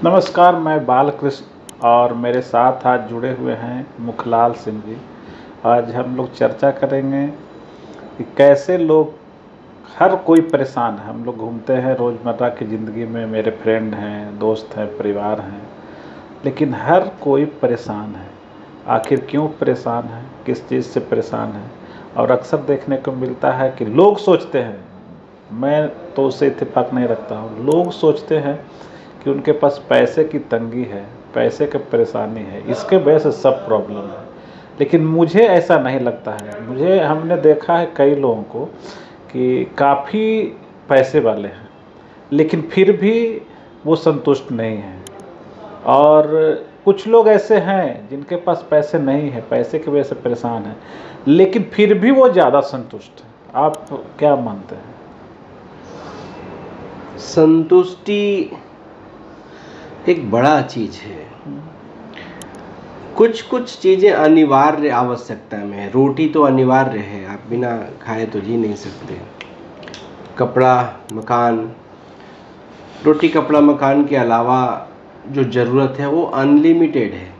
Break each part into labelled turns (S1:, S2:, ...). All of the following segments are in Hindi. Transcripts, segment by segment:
S1: नमस्कार, मैं बालकृष्ण और मेरे साथ आज जुड़े हुए हैं मुखलाल सिंह जी। आज हम लोग चर्चा करेंगे कि कैसे लोग, हर कोई परेशान है। हम लोग घूमते हैं रोज़मर्रा की ज़िंदगी में, मेरे फ्रेंड हैं, दोस्त हैं, परिवार हैं, लेकिन हर कोई परेशान है। आखिर क्यों परेशान है, किस चीज़ से परेशान है? और अक्सर देखने को मिलता है कि लोग सोचते हैं, मैं तो उससे इत्तेफाक नहीं रखता हूँ, लोग सोचते हैं कि उनके पास पैसे की तंगी है, पैसे की परेशानी है, इसके वजह से सब प्रॉब्लम है। लेकिन मुझे ऐसा नहीं लगता है। हमने देखा है कई लोगों को कि काफ़ी पैसे वाले हैं, लेकिन फिर भी वो संतुष्ट नहीं हैं। और कुछ लोग ऐसे हैं जिनके पास पैसे नहीं है, पैसे की वजह से परेशान हैं, लेकिन फिर भी वो ज़्यादा संतुष्ट हैं। आप क्या मानते हैं?
S2: संतुष्टि एक बड़ा चीज है। कुछ कुछ चीजें अनिवार्य आवश्यकता में है। रोटी तो अनिवार्य है, आप बिना खाए तो जी नहीं सकते। कपड़ा, मकान, रोटी कपड़ा मकान के अलावा जो जरूरत है वो अनलिमिटेड है।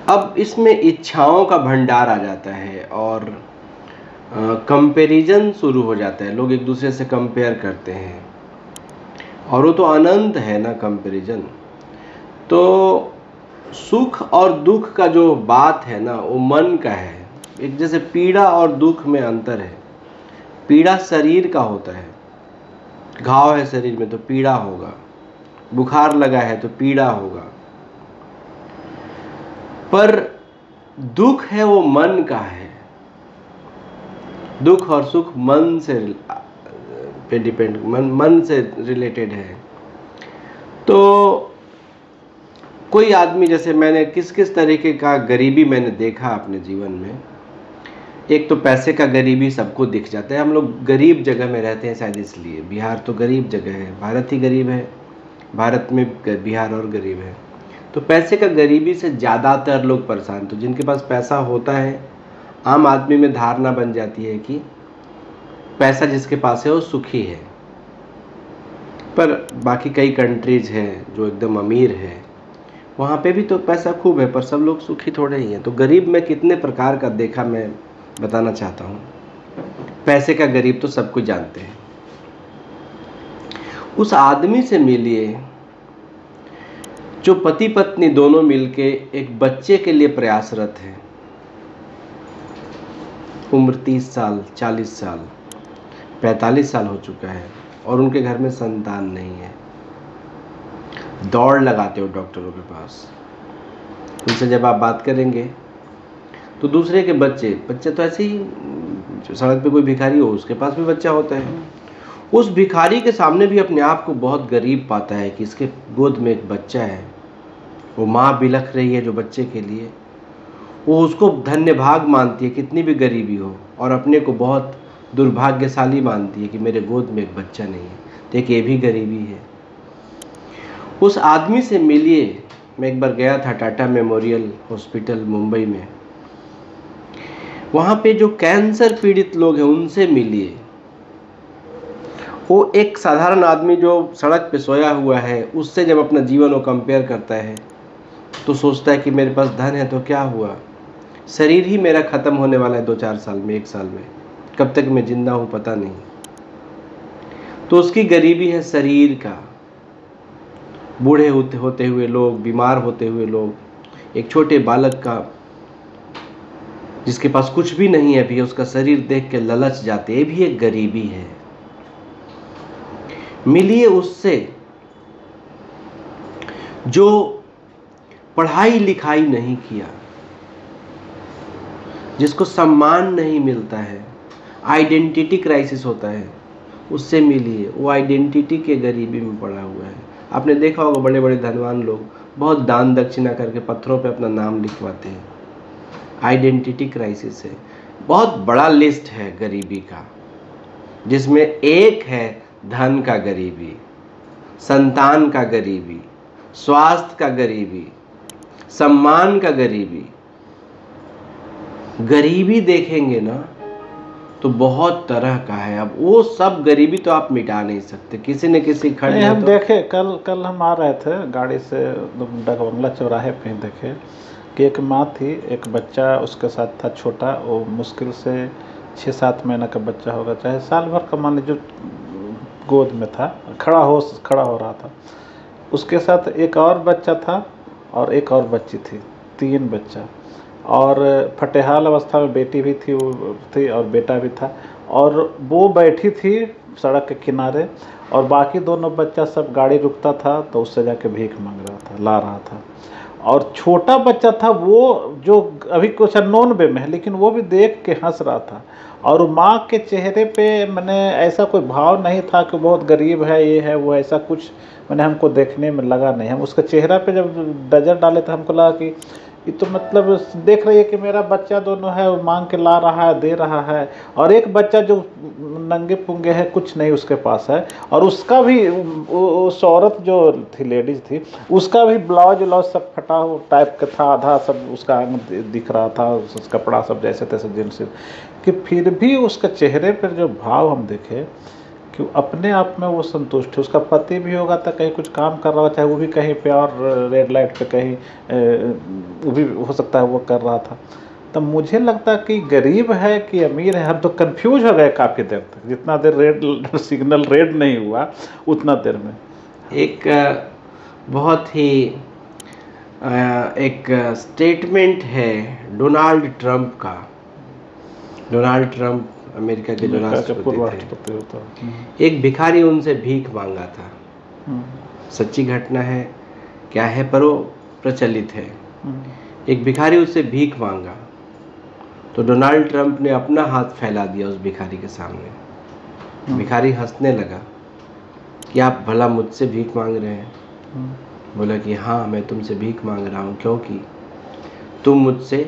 S2: अब इसमें इच्छाओं का भंडार आ जाता है और कंपैरिजन शुरू हो जाता है। लोग एक दूसरे से कंपेयर करते हैं और वो तो अनंत है ना कंपैरिजन। तो सुख और दुख का जो बात है ना, वो मन का है। एक जैसे पीड़ा और दुख में अंतर है। पीड़ा शरीर का होता है, घाव है शरीर में तो पीड़ा होगा, बुखार लगा है तो पीड़ा होगा। पर दुख है वो मन का है। दुख और सुख मन से डिपेंड, मन से रिलेटेड है। तो कोई आदमी, जैसे मैंने किस किस तरीके का गरीबी मैंने देखा अपने जीवन में। एक तो पैसे का गरीबी सबको दिख जाता है। हम लोग गरीब जगह में रहते हैं शायद इसलिए। बिहार तो गरीब जगह है, भारत ही गरीब है, भारत में बिहार और गरीब है। तो पैसे का गरीबी से ज़्यादातर लोग परेशान। तो जिनके पास पैसा होता है, आम आदमी में धारणा बन जाती है कि पैसा जिसके पास है वो सुखी है। पर बाकी कई कंट्रीज हैं जो एकदम अमीर है, वहाँ पे भी तो पैसा खूब है, पर सब लोग सुखी थोड़े ही हैं। तो गरीब में कितने प्रकार का देखा मैं बताना चाहता हूँ। पैसे का गरीब तो सब कुछ जानते हैं। उस आदमी से मिलिए जो पति पत्नी दोनों मिलके एक बच्चे के लिए प्रयासरत हैं। उम्र 30 साल, 40 साल, 45 साल हो चुका है और उनके घर में संतान नहीं है। दौड़ लगाते हो डॉक्टरों के पास। उनसे जब आप बात करेंगे तो दूसरे के बच्चे तो ऐसे ही, जो सड़क पे कोई भिखारी हो उसके पास भी बच्चा होता है। उस भिखारी के सामने भी अपने आप को बहुत गरीब पाता है कि इसके गोद में एक बच्चा है। वो माँ बिलख रही है जो बच्चे के लिए, वो उसको धन्य भाग मानती है कितनी भी गरीबी हो, और अपने को बहुत दुर्भाग्यशाली मानती है कि मेरे गोद में एक बच्चा नहीं है। तो एक ये भी गरीबी है। उस आदमी से मिलिए। मैं एक बार गया था टाटा मेमोरियल हॉस्पिटल मुंबई में। वहाँ पे जो कैंसर पीड़ित लोग हैं उनसे मिलिए। वो एक साधारण आदमी जो सड़क पे सोया हुआ है, उससे जब अपना जीवन वो कंपेयर करता है तो सोचता है कि मेरे पास धन है तो क्या हुआ, शरीर ही मेरा ख़त्म होने वाला है 2-4 साल में, 1 साल में, कब तक मैं जिंदा हूँ पता नहीं। तो उसकी गरीबी है शरीर का। बूढ़े होते हुए लोग, बीमार होते हुए लोग, एक छोटे बालक का जिसके पास कुछ भी नहीं है अभी, उसका शरीर देख के ललच जाते, ये भी एक गरीबी है। मिलिए उससे जो पढ़ाई लिखाई नहीं किया, जिसको सम्मान नहीं मिलता है, आइडेंटिटी क्राइसिस होता है, उससे मिलिए। वो आइडेंटिटी के गरीबी में पड़ा हुआ है। आपने देखा होगा बड़े बड़े धनवान लोग बहुत दान दक्षिणा करके पत्थरों पे अपना नाम लिखवाते हैं। आइडेंटिटी क्राइसिस है। बहुत बड़ा लिस्ट है गरीबी का, जिसमें एक है धन का गरीबी, संतान का गरीबी, स्वास्थ्य का गरीबी, सम्मान का गरीबी। गरीबी देखेंगे ना तो बहुत तरह का है। अब वो सब गरीबी तो आप मिटा नहीं सकते, किसी न किसी खंड
S1: नहीं,
S2: में
S1: हम
S2: तो
S1: देखे कल हम आ रहे थे गाड़ी से डगबंगला चौराहे पे ही देखे कि एक माँ थी, एक बच्चा उसके साथ था छोटा, वो मुश्किल से 6-7 महीना का बच्चा होगा, चाहे साल भर का मान लीजिए, गोद में था, खड़ा हो रहा था। उसके साथ एक और बच्चा था और एक और बच्ची थी, 3 बच्चा। और फटेहाल अवस्था में बेटी भी थी, वो थी, और बेटा भी था। और वो बैठी थी सड़क के किनारे, और बाकी दोनों बच्चा सब गाड़ी रुकता था तो उससे जाके भीख मांग रहा था, ला रहा था। और छोटा बच्चा था वो, जो अभी कुछ अननोन वे में है, लेकिन वो भी देख के हंस रहा था। और माँ के चेहरे पे मैंने ऐसा कोई भाव नहीं था कि बहुत गरीब है, ये है वो, ऐसा कुछ मैंने हमको देखने में लगा नहीं। हम उसके चेहरा पे जब नज़र डाले तो हमको लगा कि ये तो मतलब देख रही है कि मेरा बच्चा दोनों है, वो मांग के ला रहा है, दे रहा है। और एक बच्चा जो नंगे पुंगे है, कुछ नहीं उसके पास है, और उसका भी उस औरत जो थी, लेडीज थी, उसका भी ब्लाउज व्लाउज सब फटा हुआ टाइप का था, आधा सब उसका अंग दिख रहा था, कपड़ा सब जैसे तैसे जींस, कि फिर भी उसके चेहरे पर जो भाव हम देखे कि वो अपने आप में वो संतुष्ट है। उसका पति भी होगा तो कहीं कुछ काम कर रहा होगा, चाहे वो भी कहीं पे और रेड लाइट पे कहीं वो भी हो सकता है वो कर रहा था। तो मुझे लगता कि गरीब है कि अमीर है, हम तो कंफ्यूज हो गए काफ़ी देर तक, जितना देर रेड सिग्नल रेड नहीं हुआ उतना देर में।
S2: एक बहुत ही एक स्टेटमेंट है डोनाल्ड ट्रंप का। डोनाल्ड ट्रंप अमेरिका के जो राष्ट्रपति
S1: राष्ट्रपति होता है।
S2: थे, एक भिखारी उनसे भीख मांगा था।
S1: हम्म,
S2: सच्ची घटना है क्या है, पर वो प्रचलित है।
S1: हम्म,
S2: एक भिखारी उससे भीख मांगा तो डोनाल्ड ट्रंप ने अपना हाथ फैला दिया उस भिखारी के सामने। भिखारी हंसने लगा कि आप भला मुझसे भीख मांग रहे हैं? बोला कि हाँ, मैं तुमसे भीख मांग रहा हूँ क्योंकि तुम मुझसे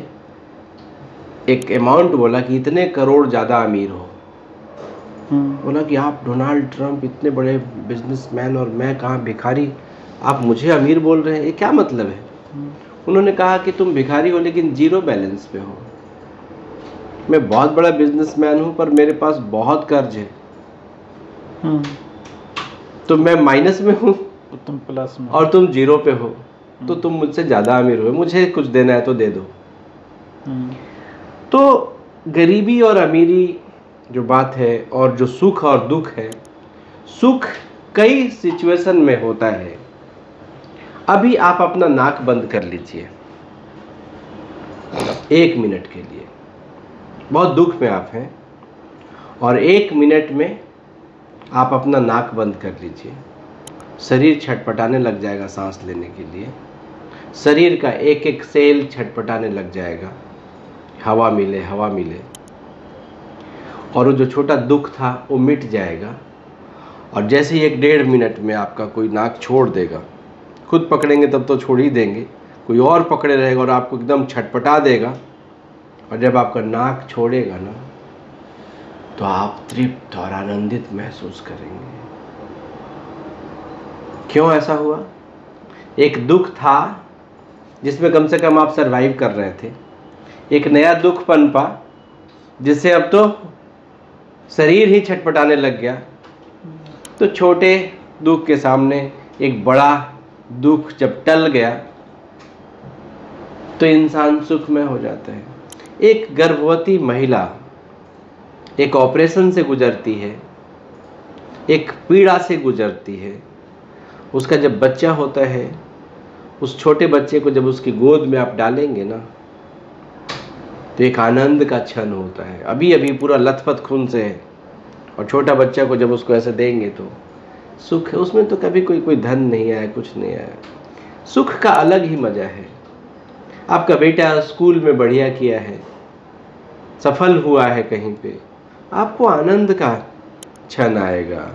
S2: एक अमाउंट बोला कि इतने करोड़ ज़्यादा अमीर हो। बोला कि आप डोनाल्ड ट्रंप इतने बड़े बिजनेसमैन और मैं कहाँ भिखारी, आप मुझे अमीर बोल रहे हैं, ये क्या मतलब है? उन्होंने कहा कि तुम भिखारी हो लेकिन जीरो बैलेंस पे हो। मैं बहुत बड़ा बिजनेसमैन हूँ पर मेरे पास बहुत कर्ज है, तो मैं माइनस में हूँ
S1: तुम प्लस में,
S2: और तुम जीरो पे हो, तो तुम मुझसे ज़्यादा अमीर हो, मुझे कुछ देना है तो दे दो। तो गरीबी और अमीरी जो बात है, और जो सुख और दुख है, सुख कई सिचुएशन में होता है। अभी आप अपना नाक बंद कर लीजिए 1 मिनट के लिए, बहुत दुख में आप हैं, और 1 मिनट में आप अपना नाक बंद कर लीजिए। शरीर छटपटाने लग जाएगा सांस लेने के लिए, शरीर का एक एक सेल छटपटाने लग जाएगा, हवा मिले हवा मिले, और वो जो छोटा दुख था वो मिट जाएगा। और जैसे ही 1-1.5 मिनट में आपका कोई नाक छोड़ देगा, खुद पकड़ेंगे तब तो छोड़ ही देंगे, कोई और पकड़े रहेगा और आपको एकदम छटपटा देगा, और जब आपका नाक छोड़ेगा ना, तो आप तृप्त और आनंदित महसूस करेंगे। क्यों ऐसा हुआ? एक दुख था जिसमें कम से कम आप सरवाइव कर रहे थे, एक नया दुख पनपा जिससे अब तो शरीर ही छटपटाने लग गया। तो छोटे दुख के सामने एक बड़ा दुख जब टल गया तो इंसान सुखमय हो जाता है। एक गर्भवती महिला एक ऑपरेशन से गुजरती है, एक पीड़ा से गुजरती है, उसका जब बच्चा होता है, उस छोटे बच्चे को जब उसकी गोद में आप डालेंगे ना, तो एक आनंद का क्षण होता है। अभी अभी पूरा लथपथ खून से है, और छोटा बच्चा को जब उसको ऐसे देंगे तो सुख है। उसमें तो कभी कोई धन नहीं आया, कुछ नहीं आया, सुख का अलग ही मजा है। आपका बेटा स्कूल में बढ़िया किया है, सफल हुआ है कहीं पे, आपको आनंद का क्षण आएगा।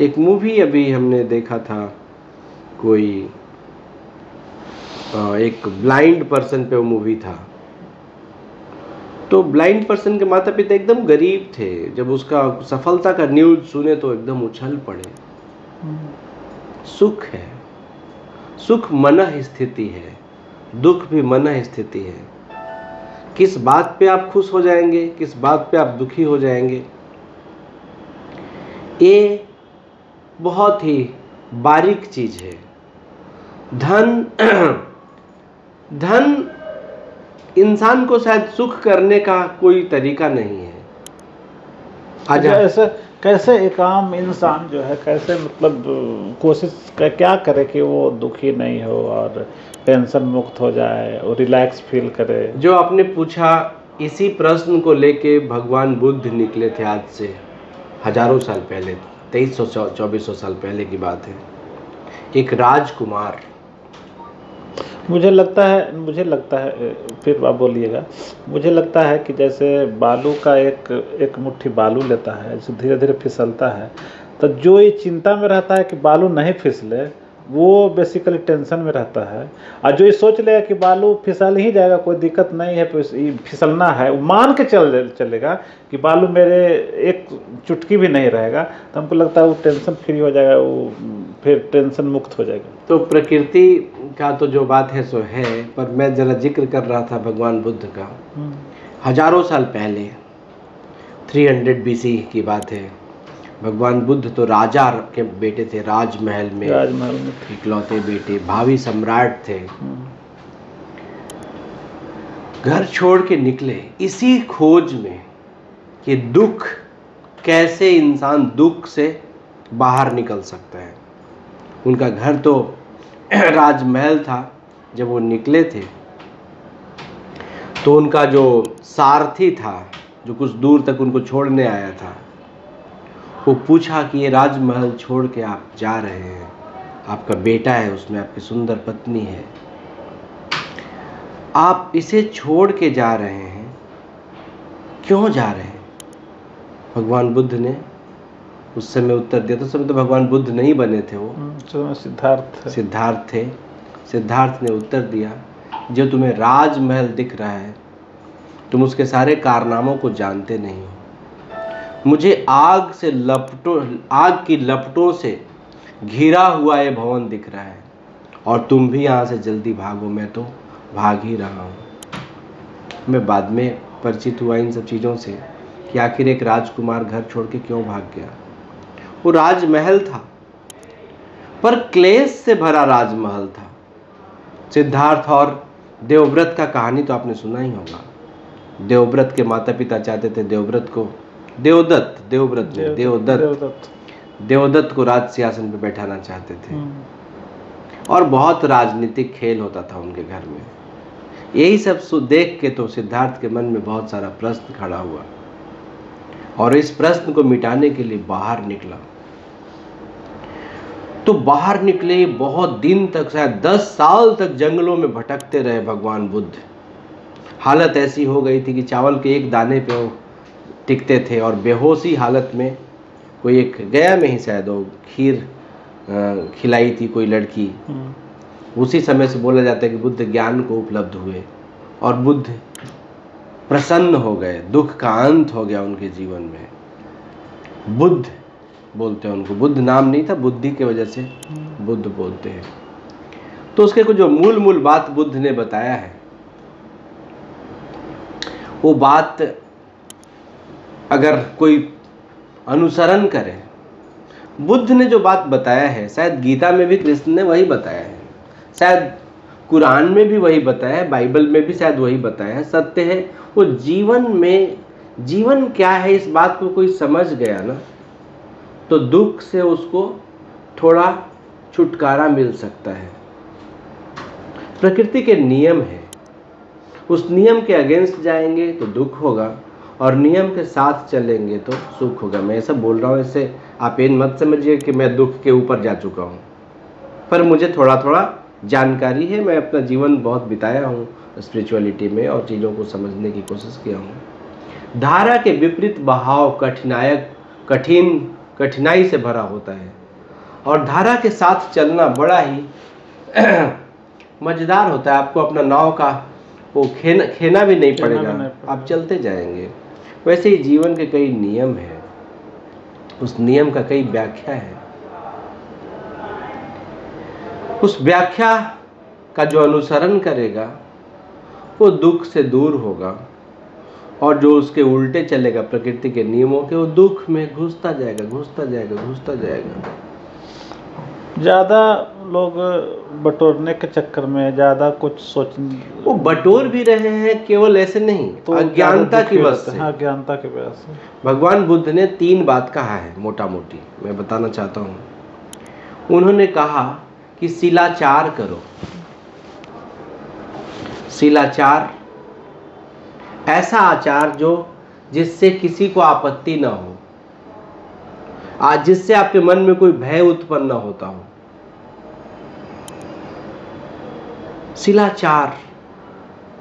S2: एक मूवी अभी हमने देखा था, कोई एक ब्लाइंड पर्सन पे वो मूवी था। तो ब्लाइंड पर्सन के माता पिता एकदम गरीब थे, जब उसका सफलता का न्यूज़ सुने तो एकदम उछल पड़े। सुख है, सुख मनः स्थिति है, दुख भी मनः स्थिति है। किस बात पे आप खुश हो जाएंगे, किस बात पे आप दुखी हो जाएंगे, ये बहुत ही बारीक चीज है। धन धन इंसान को शायद सुख करने का कोई तरीका नहीं है।
S1: ऐसे कैसे एक आम इंसान जो है कैसे मतलब कोशिश क्या करे कि वो दुखी नहीं हो और टेंशन मुक्त हो जाए और रिलैक्स फील करे।
S2: जो आपने पूछा, इसी प्रश्न को लेके भगवान बुद्ध निकले थे आज से हजारों साल पहले, 2300-2400 साल पहले की बात है। एक राजकुमार,
S1: मुझे लगता है फिर आप बोलिएगा। मुझे लगता है कि जैसे बालू का एक मुट्ठी बालू लेता है, जो धीरे धीरे फिसलता है, तो जो ये चिंता में रहता है कि बालू नहीं फिसले, वो बेसिकली टेंशन में रहता है। और जो ये सोच लेगा कि बालू फिसल ही जाएगा, कोई दिक्कत नहीं है, फिसलना है, वो मान के चलेगा कि बालू मेरे एक चुटकी भी नहीं रहेगा, तो हमको लगता है वो टेंशन फ्री हो जाएगा, वो फिर टेंशन मुक्त हो जाएगा।
S2: तो प्रकृति का तो जो बात है सो है, पर मैं जरा जिक्र कर रहा था भगवान बुद्ध का। हजारों साल पहले 300 BC की बात है। भगवान बुद्ध तो राजा के बेटे थे, राजमहल में इकलौते बेटे, भावी सम्राट थे। घर छोड़ के निकले इसी खोज में कि दुख, कैसे इंसान दुख से बाहर निकल सकता है। उनका घर तो राजमहल था। जब वो निकले थे तो उनका जो सारथी था, जो कुछ दूर तक उनको छोड़ने आया था, वो पूछा कि ये राजमहल छोड़ के आप जा रहे हैं, आपका बेटा है, उसमें आपकी सुंदर पत्नी है, आप इसे छोड़ के जा रहे हैं, क्यों जा रहे हैं? भगवान बुद्ध ने उस समय उत्तर दिया। तो समय तो भगवान बुद्ध नहीं बने थे, वो सिद्धार्थ थे। सिद्धार्थ ने उत्तर दिया, जो तुम्हें राजमहल दिख रहा है, तुम उसके सारे कारनामों को जानते नहीं हो। मुझे आग की लपटों से घिरा हुआ ये भवन दिख रहा है, और तुम भी यहाँ से जल्दी भागो, मैं तो भाग ही रहा हूँ। मैं बाद में परिचित हुआ इन सब चीज़ों से कि आखिर एक राजकुमार घर छोड़ के क्यों भाग गया। वो राजमहल था, पर क्लेश से भरा राजमहल था। सिद्धार्थ और देवव्रत का कहानी तो आपने सुना ही होगा। देवव्रत के माता पिता चाहते थे देवव्रत को, देवदत्त को राज सिंहासन पे बैठाना चाहते थे, और बहुत राजनीतिक खेल होता था उनके घर में। यही सब देख के तो सिद्धार्थ के मन में बहुत सारा प्रश्न खड़ा हुआ, और इस प्रश्न को मिटाने के लिए बाहर निकला। तो बाहर निकले, बहुत दिन तक, शायद 10 साल तक जंगलों में भटकते रहे भगवान बुद्ध। हालत ऐसी हो गई थी कि चावल के एक दाने पे वो टिकते थे, और बेहोशी हालत में कोई एक गया में ही शायद वो खीर खिलाई थी कोई लड़की। उसी समय से बोला जाता है कि बुद्ध ज्ञान को उपलब्ध हुए और बुद्ध प्रसन्न हो गए, दुख का अंत हो गया उनके जीवन में। बुद्ध बोलते हैं उनको, बुद्ध नाम नहीं था, बुद्धि की वजह से बुद्ध बोलते हैं। तो उसके कुछ जो मूल बात बुद्ध ने बताया है, वो बात अगर कोई अनुसरण करे, बुद्ध ने जो बात बताया है, शायद गीता में भी कृष्ण ने वही बताया है, शायद कुरान में भी वही बताया है, बाइबल में भी शायद वही बताया है, सत्य है। वो जीवन में, जीवन क्या है इस बात को कोई समझ गया ना, तो दुख से उसको थोड़ा छुटकारा मिल सकता है। प्रकृति के नियम है, उस नियम के अगेंस्ट जाएंगे तो दुख होगा, और नियम के साथ चलेंगे तो सुख होगा। मैं ऐसा बोल रहा हूँ, इससे आप ये मत समझिए कि मैं दुख के ऊपर जा चुका हूँ, पर मुझे थोड़ा थोड़ा जानकारी है। मैं अपना जीवन बहुत बिताया हूँ स्पिरिचुअलिटी में, और चीज़ों को समझने की कोशिश किया हूँ। धारा के विपरीत बहाव कठिनाई से भरा होता है, और धारा के साथ चलना बड़ा ही मजेदार होता है। आपको अपना नाव का वो खेना भी नहीं पड़ेगा, आप चलते जाएंगे। वैसे ही जीवन के कई नियम हैं, उस नियम का कई व्याख्या है। उस व्याख्या का जो अनुसरण करेगा वो दुख से दूर होगा, और जो उसके उल्टे चलेगा प्रकृति के नियमों के, वो दुख में घुसता जाएगा, घुसता जाएगा, घुसता जाएगा।
S1: ज़्यादा लोग बटोरने के चक्कर में ज़्यादा कुछ सोच,
S2: वो बटोर भी रहे हैं, केवल ऐसे नहीं,
S1: तो
S2: अज्ञानता की वजह से।
S1: हाँ, अज्ञानता की वजह से।
S2: भगवान बुद्ध ने 3 बात कहा है, मोटा मोटी मैं बताना चाहता हूँ। उन्होंने कहा कि शिलाचार करो। शिलाचार, ऐसा आचार जो जिससे किसी को आपत्ति ना हो, आज जिससे आपके मन में कोई भय उत्पन्न ना होता हो। शिलाचार,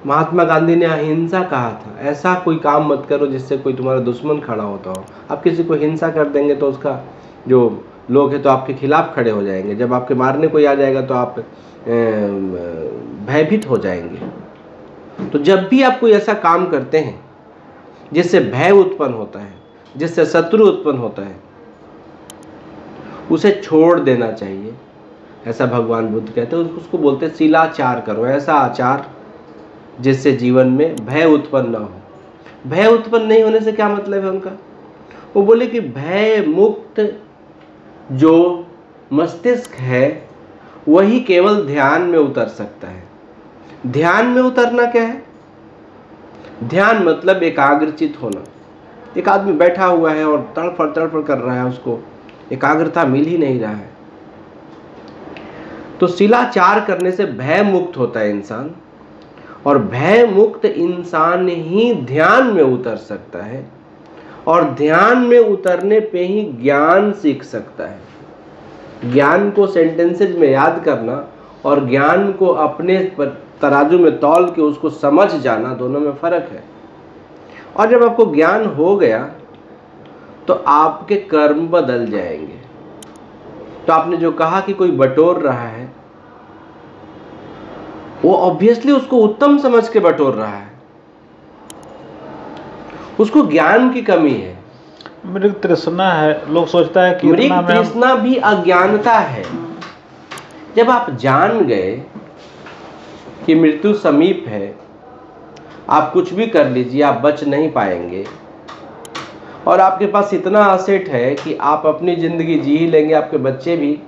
S2: महात्मा गांधी ने अहिंसा कहा था, ऐसा कोई काम मत करो जिससे कोई तुम्हारा दुश्मन खड़ा होता हो। आप किसी को हिंसा कर देंगे तो उसका जो लोग हैं तो आपके खिलाफ खड़े हो जाएंगे, जब आपके मारने कोई आ जाएगा तो आप भयभीत हो जाएंगे। तो जब भी आप कोई ऐसा काम करते हैं जिससे भय उत्पन्न होता है, जिससे शत्रु उत्पन्न होता है, उसे छोड़ देना चाहिए, ऐसा भगवान बुद्ध कहते हैं। उसको बोलते हैं शिलाचार करो, ऐसा आचार जिससे जीवन में भय उत्पन्न ना हो। भय उत्पन्न नहीं होने से क्या मतलब है उनका? वो बोले कि भय मुक्त जो मस्तिष्क है वही केवल ध्यान में उतर सकता है। ध्यान में उतरना क्या है? ध्यान मतलब एकाग्रचित होना। एक आदमी बैठा हुआ है और तड़फड़ कर रहा है, उसको एकाग्रता मिल ही नहीं रहा है। तो शिलाचार करने से भय मुक्त होता है इंसान, और भय मुक्त इंसान ही ध्यान में उतर सकता है, और ध्यान में उतरने पे ही ज्ञान सीख सकता है। ज्ञान को सेंटेंसेज में याद करना और ज्ञान को अपने तराजू में तौल के उसको समझ जाना, दोनों में फर्क है। और जब आपको ज्ञान हो गया तो आपके कर्म बदल जाएंगे। तो आपने जो कहा कि कोई बटोर रहा है, वो ऑब्वियसली उसको उत्तम समझ के बटोर रहा है, उसको ज्ञान की कमी है।
S1: मृग तृष्णा है, लोग सोचता है कि
S2: मृग तृष्णा भी अज्ञानता है। जब आप जान गए कि मृत्यु समीप है, आप कुछ भी कर लीजिए, आप बच नहीं पाएंगे, और आपके पास इतना असेट है कि आप अपनी जिंदगी जी ही लेंगे, आपके बच्चे भी,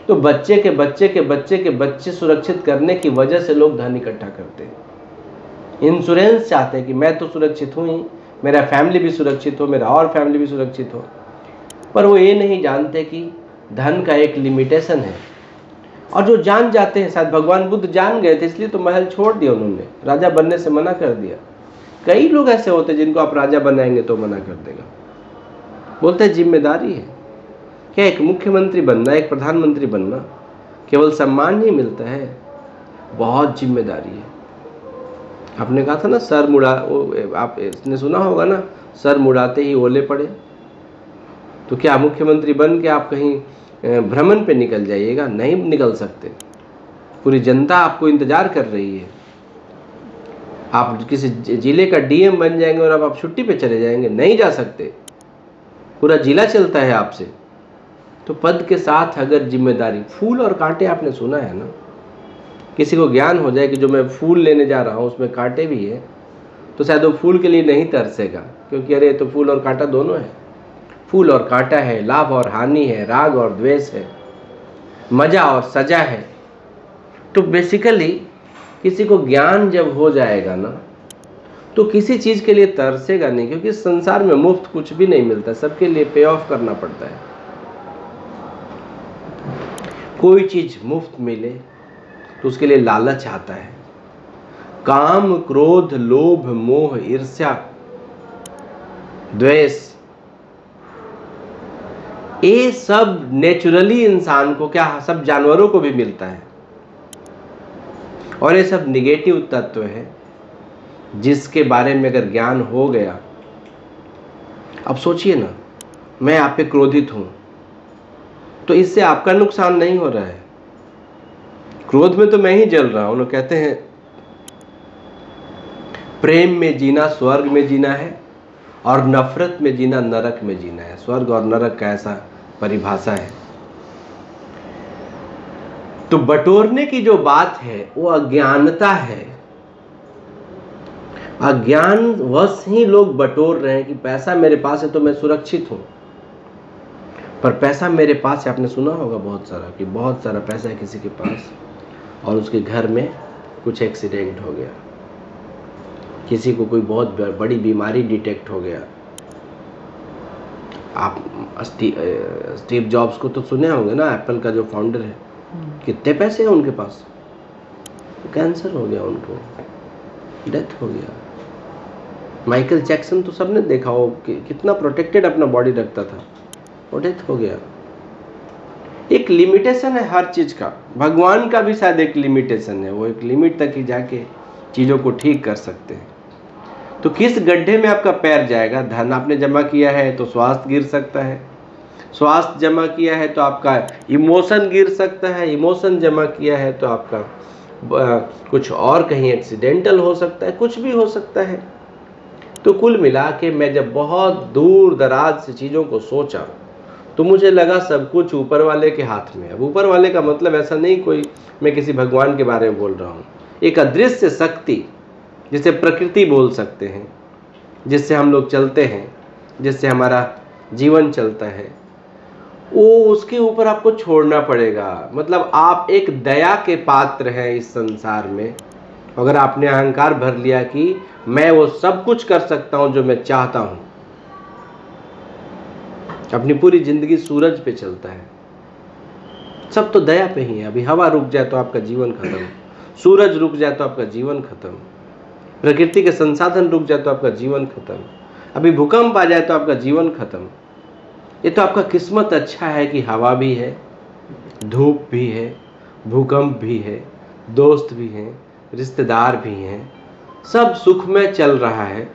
S2: तो बच्चे के बच्चे के बच्चे के बच्चे सुरक्षित करने की वजह से लोग धन इकट्ठा करते हैं। इंश्योरेंस चाहते हैं कि मैं तो सुरक्षित हूँ ही, मेरा फैमिली भी सुरक्षित हो, मेरा और फैमिली भी सुरक्षित हो। पर वो ये नहीं जानते कि धन का एक लिमिटेशन है। और जो जान जाते हैं, शायद भगवान बुद्ध जान गए थे इसलिए तो महल छोड़ दिया उन्होंने, राजा बनने से मना कर दिया। कई लोग ऐसे होते जिनको आप राजा बनाएंगे तो मना कर देगा, बोलते हैं जिम्मेदारी है। क्या एक मुख्यमंत्री बनना, एक प्रधानमंत्री बनना केवल सम्मान ही मिलता है? बहुत जिम्मेदारी है। आपने कहा था ना, सर मुड़ा, आपने सुना होगा ना, सर मुड़ाते ही ओले पड़े। तो क्या मुख्यमंत्री बन के आप कहीं भ्रमण पे निकल जाइएगा? नहीं निकल सकते, पूरी जनता आपको इंतजार कर रही है। आप किसी जिले का डीएम बन जाएंगे और अब आप छुट्टी पे चले जाएंगे? नहीं जा सकते, पूरा जिला चलता है आपसे। तो पद के साथ अगर जिम्मेदारी, फूल और कांटे आपने सुना है ना, किसी को ज्ञान हो जाए कि जो मैं फूल लेने जा रहा हूँ उसमें कांटे भी है, तो शायद वो फूल के लिए नहीं तरसेगा, क्योंकि अरे तो फूल और कांटा दोनों है। फूल और कांटा है, लाभ और हानि है, राग और द्वेष है, मजा और सजा है। तो बेसिकली किसी को ज्ञान जब हो जाएगा ना, तो किसी चीज के लिए तरसेगा नहीं, क्योंकि संसार में मुफ्त कुछ भी नहीं मिलता, सबके लिए पे ऑफ करना पड़ता है। कोई चीज मुफ्त मिले तो उसके लिए लालच आता है। काम, क्रोध, लोभ, मोह, ईर्ष्या, द्वेष, ये सब नेचुरली इंसान को, क्या सब जानवरों को भी मिलता है, और ये सब निगेटिव तत्व है जिसके बारे में अगर ज्ञान हो गया। अब सोचिए ना, मैं आप पे क्रोधित हूं तो इससे आपका नुकसान नहीं हो रहा है, क्रोध में तो मैं ही जल रहा हूं। लोग कहते हैं प्रेम में जीना स्वर्ग में जीना है, और नफरत में जीना नरक में जीना है। स्वर्ग और नरक का ऐसा परिभाषा है। तो बटोरने की जो बात है वो अज्ञानता है। अज्ञानवश ही लोग बटोर रहे हैं कि पैसा मेरे पास है तो मैं सुरक्षित हूं, पर पैसा मेरे पास है, आपने सुना होगा बहुत सारा कि बहुत सारा पैसा है किसी के पास और उसके घर में कुछ एक्सीडेंट हो गया, किसी को कोई बहुत बड़ी बीमारी डिटेक्ट हो गया। आप स्टीव जॉब्स को तो सुने होंगे ना, एप्पल का जो फाउंडर है, कितने पैसे हैं उनके पास, कैंसर हो गया, उनको डेथ हो गया। माइकल जैक्सन तो सबने देखा हो कि कितना प्रोटेक्टेड अपना बॉडी रखता था, वो डेथ हो गया। एक लिमिटेशन है हर चीज का, भगवान का भी शायद एक लिमिटेशन है, वो एक लिमिट तक ही जाके चीजों को ठीक कर सकते हैं। तो किस गड्ढे में आपका पैर जाएगा? धन आपने जमा किया है तो स्वास्थ्य गिर सकता है, स्वास्थ्य जमा किया है तो आपका इमोशन गिर सकता है, इमोशन जमा किया है तो आपका कुछ और कहीं एक्सीडेंटल हो सकता है, कुछ भी हो सकता है। तो कुल मिला के मैं जब बहुत दूर दराज से चीज़ों को सोचा तो मुझे लगा सब कुछ ऊपर वाले के हाथ में। अब ऊपर वाले का मतलब ऐसा नहीं कोई मैं किसी भगवान के बारे में बोल रहा हूँ, एक अदृश्य शक्ति जिसे प्रकृति बोल सकते हैं, जिससे हम लोग चलते हैं, जिससे हमारा जीवन चलता है, वो उसके ऊपर आपको छोड़ना पड़ेगा। मतलब आप एक दया के पात्र हैं इस संसार में। अगर आपने अहंकार भर लिया कि मैं वो सब कुछ कर सकता हूं जो मैं चाहता हूं, अपनी पूरी जिंदगी सूरज पे चलता है, सब तो दया पे ही है। अभी हवा रुक जाए तो आपका जीवन खत्म, सूरज रुक जाए तो आपका जीवन खत्म, प्रकृति के संसाधन रुक जाए तो आपका जीवन खत्म, अभी भूकंप आ जाए तो आपका जीवन खत्म। ये तो आपका किस्मत अच्छा है कि हवा भी है, धूप भी है, भूकंप भी है, दोस्त भी हैं, रिश्तेदार भी हैं, सब सुख में चल रहा है।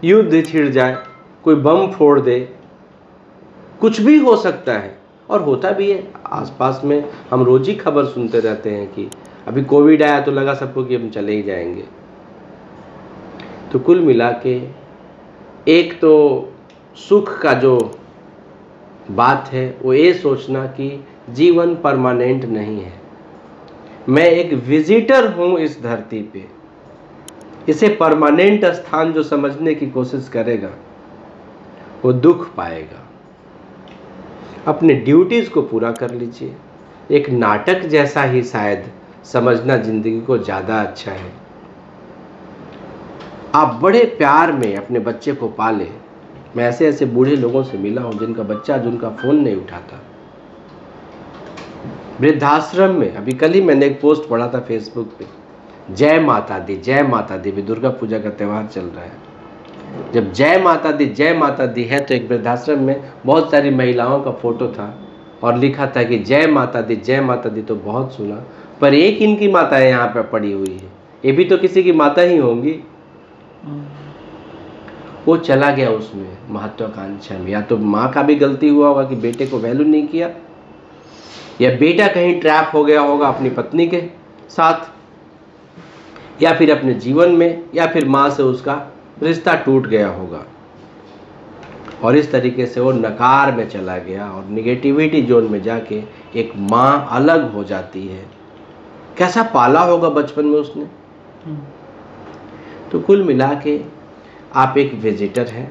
S2: युद्ध छिड़ जाए, कोई बम फोड़ दे, कुछ भी हो सकता है और होता भी है। आसपास में हम रोज ही खबर सुनते रहते हैं कि अभी कोविड आया तो लगा सबको कि हम चले ही जाएंगे। तो कुल मिला के एक तो सुख का जो बात है वो ये सोचना कि जीवन परमानेंट नहीं है, मैं एक विजिटर हूं इस धरती पे। इसे परमानेंट स्थान जो समझने की कोशिश करेगा वो दुख पाएगा। अपने ड्यूटीज को पूरा कर लीजिए, एक नाटक जैसा ही शायद समझना जिंदगी को ज़्यादा अच्छा है। आप बड़े प्यार में अपने बच्चे को पाले। मैं ऐसे ऐसे बूढ़े लोगों से मिला हूं जिनका बच्चा जिनका फ़ोन नहीं उठाता, वृद्धाश्रम में। अभी कल ही मैंने एक पोस्ट पढ़ा था फेसबुक पे, जय माता दी, जय माता दी। भी दुर्गा पूजा का त्यौहार चल रहा है, जब जय माता दी है तो एक वृद्धाश्रम में बहुत सारी महिलाओं का फोटो था और लिखा था कि जय माता दी तो बहुत सुना, पर एक इनकी माता यहाँ पर पड़ी हुई है, ये भी तो किसी की माता ही होंगी। वो चला गया उसमें महत्वाकांक्षा में। या तो माँ का भी गलती हुआ होगा कि बेटे को वैल्यू नहीं किया, या बेटा कहीं ट्रैप हो गया होगा अपनी पत्नी के साथ, या फिर अपने जीवन में, या फिर माँ से उसका रिश्ता टूट गया होगा और इस तरीके से वो नकार में चला गया और निगेटिविटी जोन में जाके एक माँ अलग हो जाती है। कैसा पाला होगा बचपन में उसने। तो कुल मिला के आप एक विजिटर हैं।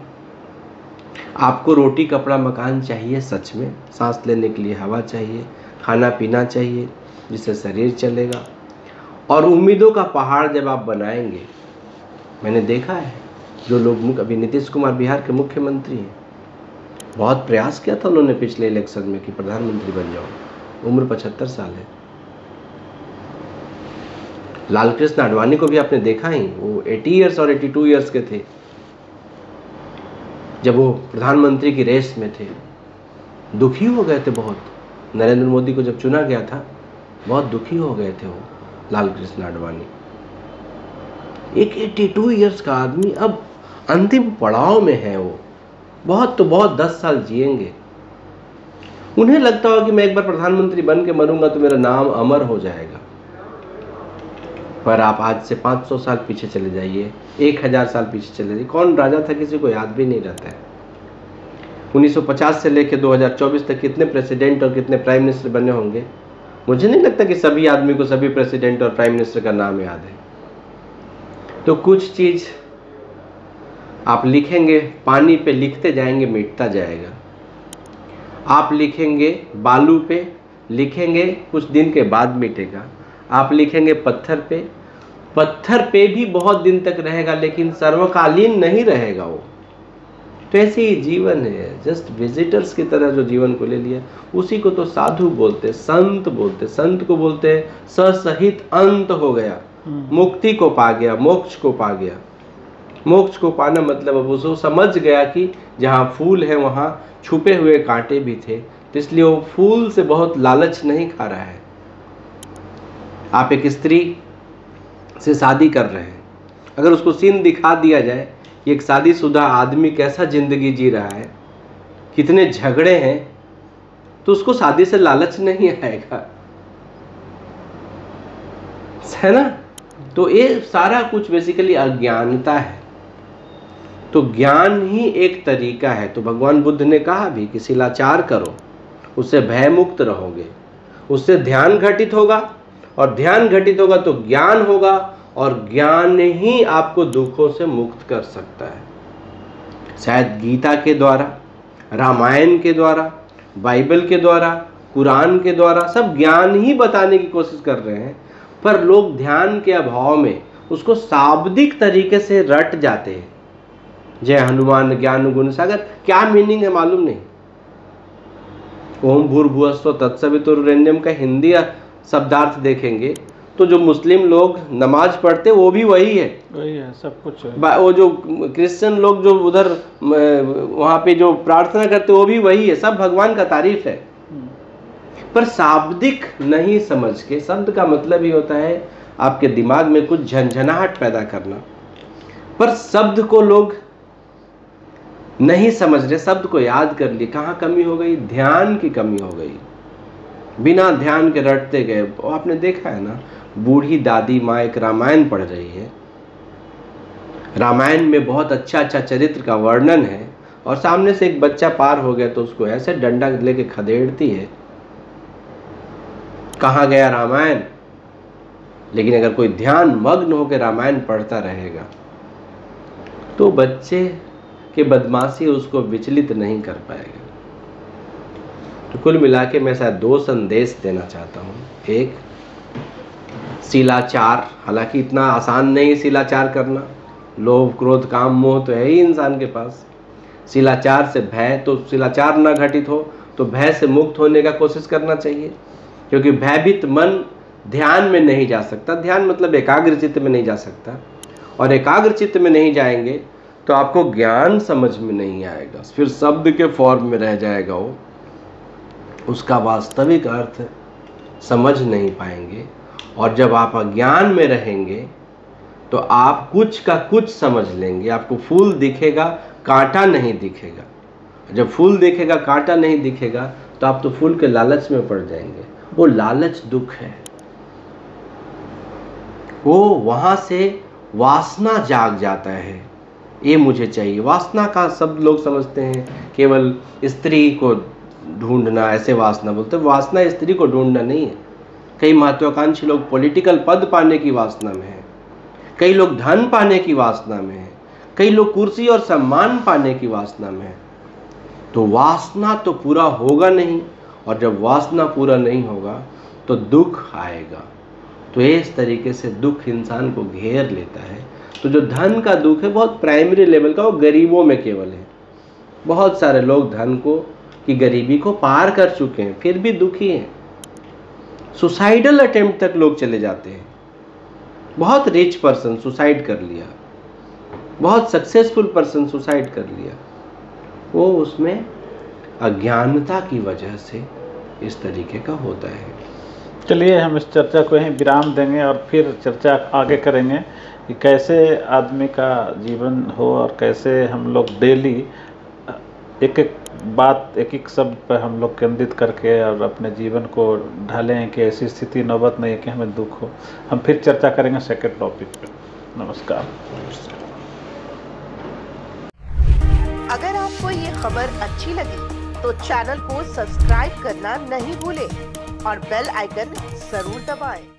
S2: आपको रोटी कपड़ा मकान चाहिए, सच में सांस लेने के लिए हवा चाहिए, खाना पीना चाहिए जिससे शरीर चलेगा, और उम्मीदों का पहाड़ जब आप बनाएंगे। मैंने देखा है जो लोग, अभी नीतीश कुमार बिहार के मुख्यमंत्री हैं, बहुत प्रयास किया था उन्होंने पिछले इलेक्शन में कि प्रधानमंत्री बन जाओ, उम्र 75 साल है। लालकृष्ण आडवाणी को भी आपने देखा ही, वो 80 ईयर्स और 82 ईयर्स के थे जब वो प्रधानमंत्री की रेस में थे। दुखी हो गए थे बहुत, नरेंद्र मोदी को जब चुना गया था बहुत दुखी हो गए थे वो लालकृष्ण आडवाणी। एक 82 ईयर्स का आदमी अब अंतिम पड़ाव में है। वो बहुत तो बहुत 10 साल जिएंगे। उन्हें लगता हो कि मैं एक बार प्रधानमंत्री बन के मरूंगा तो मेरा नाम अमर हो जाएगा। पर आप आज से 500 साल पीछे चले जाइए, 1000 साल पीछे चले जाइए, कौन राजा था किसी को याद भी नहीं रहता है। 1950 से लेकर 2024 तक कितने प्रेसिडेंट और कितने प्राइम मिनिस्टर बने होंगे, मुझे नहीं लगता कि सभी आदमी को सभी प्रेसिडेंट और प्राइम मिनिस्टर का नाम याद है। तो कुछ चीज़ आप लिखेंगे पानी पे, लिखते जाएंगे मिटता जाएगा। आप लिखेंगे बालू पे, लिखेंगे कुछ दिन के बाद मिटेगा। आप लिखेंगे पत्थर पे भी बहुत दिन तक रहेगा, लेकिन सर्वकालीन नहीं रहेगा वो। तो ऐसे ही जीवन है, जस्ट विजिटर्स की तरह जो जीवन को ले लिया, उसी को तो साधु बोलते, संत बोलते। संत को बोलते हैं ससहित अंत हो गया, मुक्ति को पा गया, मोक्ष को पा गया। मोक्ष को पाना मतलब अब उसको समझ गया कि जहाँ फूल है वहाँ छुपे हुए कांटे भी थे, तो इसलिए वो फूल से बहुत लालच नहीं खा रहा है। आप एक स्त्री से शादी कर रहे हैं, अगर उसको सीन दिखा दिया जाए कि एक शादीशुदा आदमी कैसा जिंदगी जी रहा है, कितने झगड़े हैं, तो उसको शादी से लालच नहीं आएगा, है ना। तो ये सारा कुछ बेसिकली अज्ञानता है। तो ज्ञान ही एक तरीका है। तो भगवान बुद्ध ने कहा भी कि शिलाचार करो, उससे भय मुक्त रहोगे, उससे ध्यान घटित होगा, और ध्यान घटित होगा तो ज्ञान होगा, और ज्ञान ही आपको दुखों से मुक्त कर सकता है। शायद गीता के द्वारा, रामायण के द्वारा, बाइबल के द्वारा, कुरान के द्वारा सब ज्ञान ही बताने की कोशिश कर रहे हैं, पर लोग ध्यान के अभाव में उसको शाब्दिक तरीके से रट जाते हैं। जय हनुमान ज्ञान गुण सागर, क्या मीनिंग है मालूम नहीं। ओम भूर्भुवस्सुः तत्सवितुर्वरेण्यम का हिंदी शब्दार्थ देखेंगे तो जो मुस्लिम लोग नमाज पढ़ते वो भी वही है
S1: सब कुछ है।
S2: वो जो क्रिश्चियन लोग जो उधर वहाँ पे जो प्रार्थना करते वो भी वही है, सब भगवान का तारीफ है। पर शाब्दिक नहीं समझ के, शब्द का मतलब ही होता है आपके दिमाग में कुछ झंझनाहट पैदा करना, पर शब्द को लोग नहीं समझ रहे, शब्द को याद कर लिए। कहाँ कमी हो गई? ध्यान की कमी हो गई। बिना ध्यान के रटते गए। आपने देखा है ना, बूढ़ी दादी माँ एक रामायण पढ़ रही है, रामायण में बहुत अच्छा अच्छा चरित्र का वर्णन है, और सामने से एक बच्चा पार हो गया तो उसको ऐसे डंडा लेके खदेड़ती है, कहाँ गया रामायण। लेकिन अगर कोई ध्यान मग्न होकर रामायण पढ़ता रहेगा तो बच्चे के बदमाशी उसको विचलित नहीं कर पाएगा। तो कुल मिला के मैं शायद दो संदेश देना चाहता हूँ। एक, शिलाचार, हालांकि इतना आसान नहीं शिलाचार करना, लोभ क्रोध काम मोह तो है ही इंसान के पास। शिलाचार से भय, तो शिलाचार न घटित हो तो भय से मुक्त होने का कोशिश करना चाहिए, क्योंकि भयभीत मन ध्यान में नहीं जा सकता। ध्यान मतलब एकाग्र चित्त में नहीं जा सकता, और एकाग्र चित्त में नहीं जाएंगे तो आपको ज्ञान समझ में नहीं आएगा, फिर शब्द के फॉर्म में रह जाएगा वो, उसका वास्तविक अर्थ समझ नहीं पाएंगे। और जब आप अज्ञान में रहेंगे तो आप कुछ का कुछ समझ लेंगे। आपको फूल दिखेगा, कांटा नहीं दिखेगा। जब फूल दिखेगा, कांटा नहीं दिखेगा, तो आप तो फूल के लालच में पड़ जाएंगे। वो लालच दुख है। वो वहां से वासना जाग जाता है, ये मुझे चाहिए। वासना का शब्द लोग समझते हैं केवल स्त्री को ढूंढना, ऐसे वासना बोलते हैं। वासना स्त्री को ढूंढना नहीं है। कई महत्वाकांक्षी लोग पॉलिटिकल पद पाने की वासना में है, कई लोग धन पाने की वासना में है, कई लोग कुर्सी और सम्मान पाने की वासना में है। तो वासना तो पूरा होगा नहीं, और जब वासना पूरा नहीं होगा तो दुख आएगा। तो इस तरीके से दुख इंसान को घेर लेता है। तो जो धन का दुख है बहुत प्राइमरी लेवल का, वो गरीबों में केवल है। बहुत सारे लोग धन को की गरीबी को पार कर चुके हैं, फिर भी दुखी हैं। सुसाइडल अटेम्प्ट तक लोग चले जाते हैं। बहुत रिच पर्सन सुसाइड कर लिया, बहुत सक्सेसफुल पर्सन सुसाइड कर लिया, वो उसमें अज्ञानता की वजह से इस तरीके का होता है।
S1: चलिए हम इस चर्चा को यहीं विराम देंगे और फिर चर्चा आगे करेंगे कि कैसे आदमी का जीवन हो और कैसे हम लोग डेली एक एक बात, एक एक शब्द पर हम लोग केंद्रित करके और अपने जीवन को ढालें कि ऐसी स्थिति नौबत नहीं है कि हमें दुख हो। हम फिर चर्चा करेंगे सेकंड टॉपिक पे। नमस्कार।
S3: अगर आपको ये खबर अच्छी लगी तो चैनल को सब्सक्राइब करना नहीं भूलें और बेल आइकन जरूर दबाएं।